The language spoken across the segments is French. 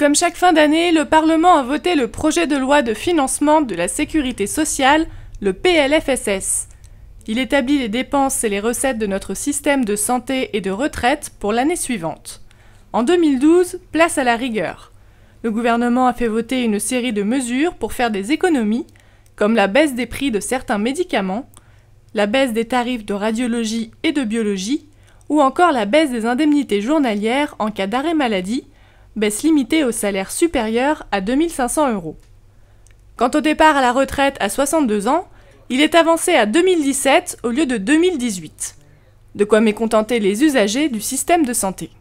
comme chaque fin d'année, le Parlement a voté le projet de loi de financement de la sécurité sociale, le PLFSS. Il établit les dépenses et les recettes de notre système de santé et de retraite pour l'année suivante. En 2012, place à la rigueur. Le gouvernement a fait voter une série de mesures pour faire des économies, comme la baisse des prix de certains médicaments, la baisse des tarifs de radiologie et de biologie, ou encore la baisse des indemnités journalières en cas d'arrêt maladie, baisse limitée au salaire supérieur à 2 500 €. Quant au départ à la retraite à 62 ans, il est avancé à 2017 au lieu de 2018. De quoi mécontenter les usagers du système de santé.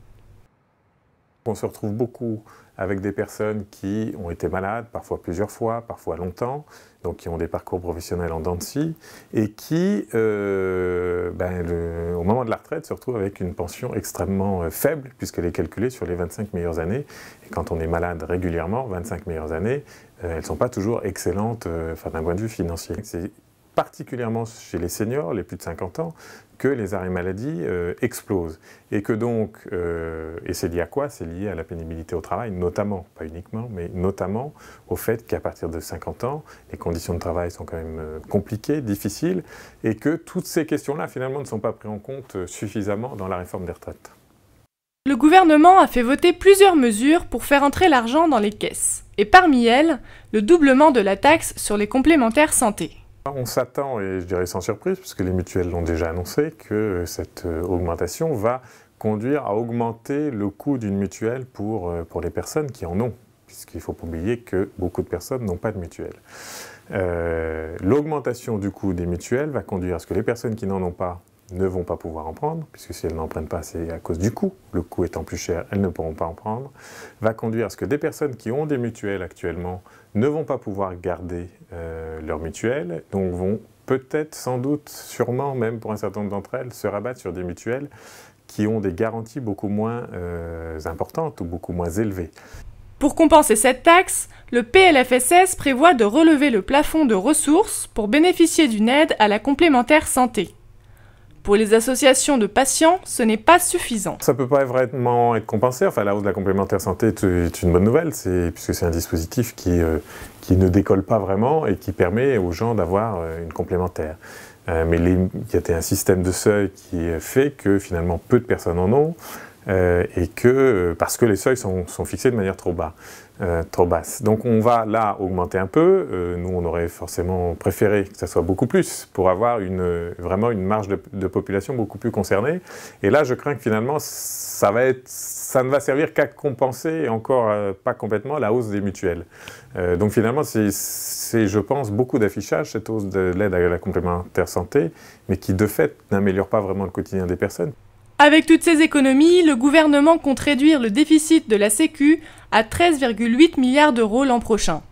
On se retrouve beaucoup avec des personnes qui ont été malades, parfois plusieurs fois, parfois longtemps, donc qui ont des parcours professionnels en dents de scie, et qui, au moment de la retraite, se retrouvent avec une pension extrêmement faible, puisqu'elle est calculée sur les 25 meilleures années. Et quand on est malade régulièrement, 25 meilleures années, elles ne sont pas toujours excellentes d'un point de vue financier. C'est particulièrement chez les seniors, les plus de 50 ans, que les arrêts maladie explosent. Et que donc, et c'est lié à quoi? C'est lié à la pénibilité au travail, notamment, pas uniquement, mais notamment au fait qu'à partir de 50 ans, les conditions de travail sont quand même compliquées, difficiles, et que toutes ces questions-là, finalement, ne sont pas prises en compte suffisamment dans la réforme des retraites. Le gouvernement a fait voter plusieurs mesures pour faire entrer l'argent dans les caisses. Et parmi elles, le doublement de la taxe sur les complémentaires santé. On s'attend, et je dirais sans surprise, puisque les mutuelles l'ont déjà annoncé, que cette augmentation va conduire à augmenter le coût d'une mutuelle pour les personnes qui en ont, puisqu'il ne faut pas oublier que beaucoup de personnes n'ont pas de mutuelle. L'augmentation du coût des mutuelles va conduire à ce que les personnes qui n'en ont pas ne vont pas pouvoir en prendre, puisque si elles n'en prennent pas, c'est à cause du coût. Le coût étant plus cher, elles ne pourront pas en prendre. Va conduire à ce que des personnes qui ont des mutuelles actuellement ne vont pas pouvoir garder leur mutuelle, donc vont peut-être, sans doute, sûrement, même pour un certain nombre d'entre elles, se rabattre sur des mutuelles qui ont des garanties beaucoup moins importantes ou beaucoup moins élevées. Pour compenser cette taxe, le PLFSS prévoit de relever le plafond de ressources pour bénéficier d'une aide à la complémentaire santé. Pour les associations de patients, ce n'est pas suffisant. Ça ne peut pas vraiment être compensé. Enfin, la hausse de la complémentaire santé est une bonne nouvelle, puisque c'est un dispositif qui ne décolle pas vraiment et qui permet aux gens d'avoir une complémentaire. Mais il y a un système de seuil qui fait que finalement peu de personnes en ont, et parce que les seuils sont fixés de manière trop basse. Donc on va là augmenter un peu. Nous, on aurait forcément préféré que ça soit beaucoup plus pour avoir vraiment une marge de population beaucoup plus concernée. Et là, je crains que finalement, ça ne va servir qu'à compenser, et encore pas complètement, la hausse des mutuelles. Donc finalement, c'est, je pense, beaucoup d'affichage, cette hausse de l'aide à la complémentaire santé, mais qui de fait n'améliore pas vraiment le quotidien des personnes. Avec toutes ces économies, le gouvernement compte réduire le déficit de la Sécu à 13,8 milliards € l'an prochain.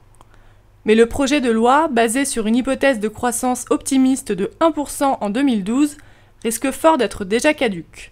Mais le projet de loi, basé sur une hypothèse de croissance optimiste de 1% en 2012, risque fort d'être déjà caduque.